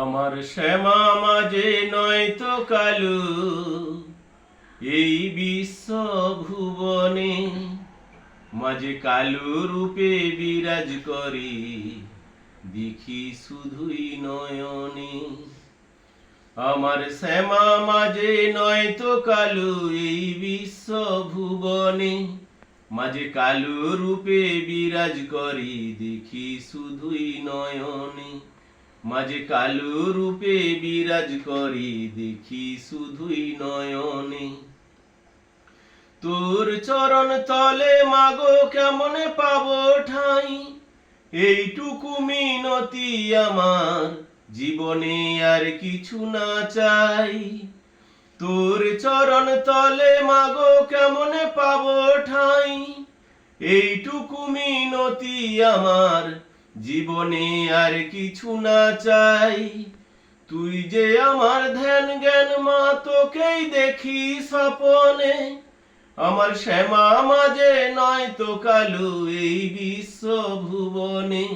আমার শ্যামা মাঝে নয়তো কালু, এই বিশ্ব ভুবনে মাঝে কালু রূপে বিরাজ করি, দেখি শুধুই নয়নে। আমার শ্যামা মাঝে নয়তো কালু, এই বিশ্ব ভুবনে মাঝে কালু রূপে বিরাজ করি, দেখি শুধুই নয়নে। মাঝে কালু রূপে বিরাজ করি, দেখি শুধুই নয়নে। তোর চরণ তলে মাগো কেমনে পাবো ঠাঁই, এইটুকু মিনতি আমার, জীবনে আর কিছু না চাই। তোর চরণ তলে মাগো কেমনে পাবো ঠাঁই, এইটুকু মিনতি আমার, জীবনে আর কিছু না চাই। তুই যে আমার ধ্যান জ্ঞান মা, তোকেই দেখি স্বপনে। আমার শ্যামা মাঝে নয়তো কালু, এই বিশ্ব ভুবনে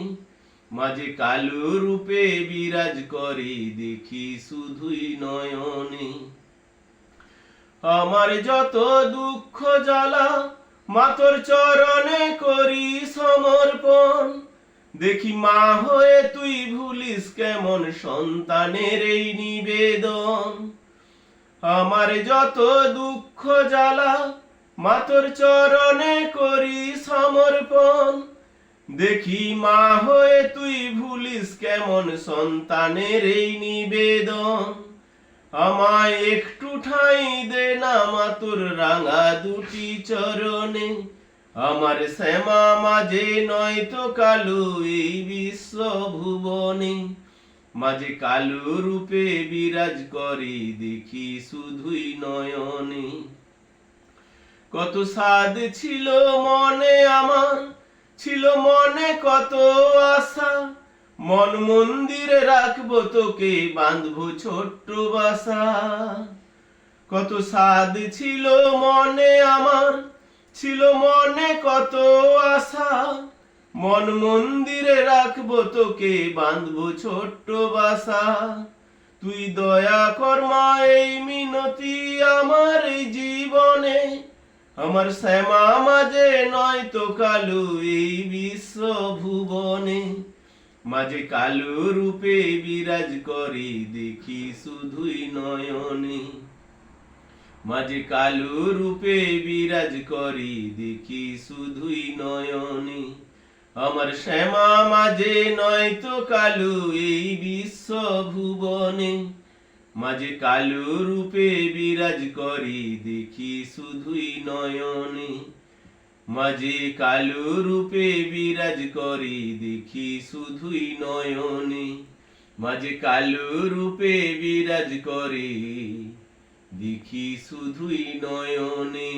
মাঝে কালু রূপে বিরাজ করি, দেখি শুধুই নয়নে। আমার যত দুঃখ জ্বালা মা তোর চরণে করি সমর্পণ, দেখি মা হয়ে তুই ভুলিস কেমন সন্তানের এই নিবেদন। আমার যত দুঃখ জ্বালা মা তোর চরণে করি সমর্পণ, দেখি মা হয়ে তুই ভুলিস কেমন সন্তানের এই নিবেদন। আমায় একটু ঠাঁই দে না মা তোর রাঙা দুটি চরণে। আমার শ্যামা মাঝে নয়তো কালু, এই বিশ্ব ভুবনে মাঝে কালু রূপে বিরাজ করি, দেখি শুধুই নয়নে। কত সাধ ছিল মনে আমার, ছিল মনে কত আশা, মন মন্দিরে রাখবো তোকে, বাঁধবো ছোট্ট বাসা। কত সাধ ছিল মনে আমার, ছিল মনে কত আশা, মন মন্দিরে রাখবো তোকে, বাঁধবো ছোট্ট বাসা। তুই দয়া কর মা এই মিনতি আমার এই জীবনে। আমার শ্যামা মাঝে নয়তো কালু, এই বিশ্ব ভুবনে মাঝে কালু রূপে বিরাজ করি, দেখি শুধুই নয়নে। মাঝে কালু রূপে বিরাজ করি, দেখি শুধুই নয়নে। আমার শ্যামা মাঝে নয়তো কালু, এই বিশ্ব ভুবনে মাঝে কালু রূপে বিরাজ করি, দেখি শুধুই নয়নে। মাঝে কালু রূপে বিরাজ করি, দেখি শুধুই নয়নে। মাঝে কালু রূপে বিরাজ করি, দেখি শুধুই নয়নে।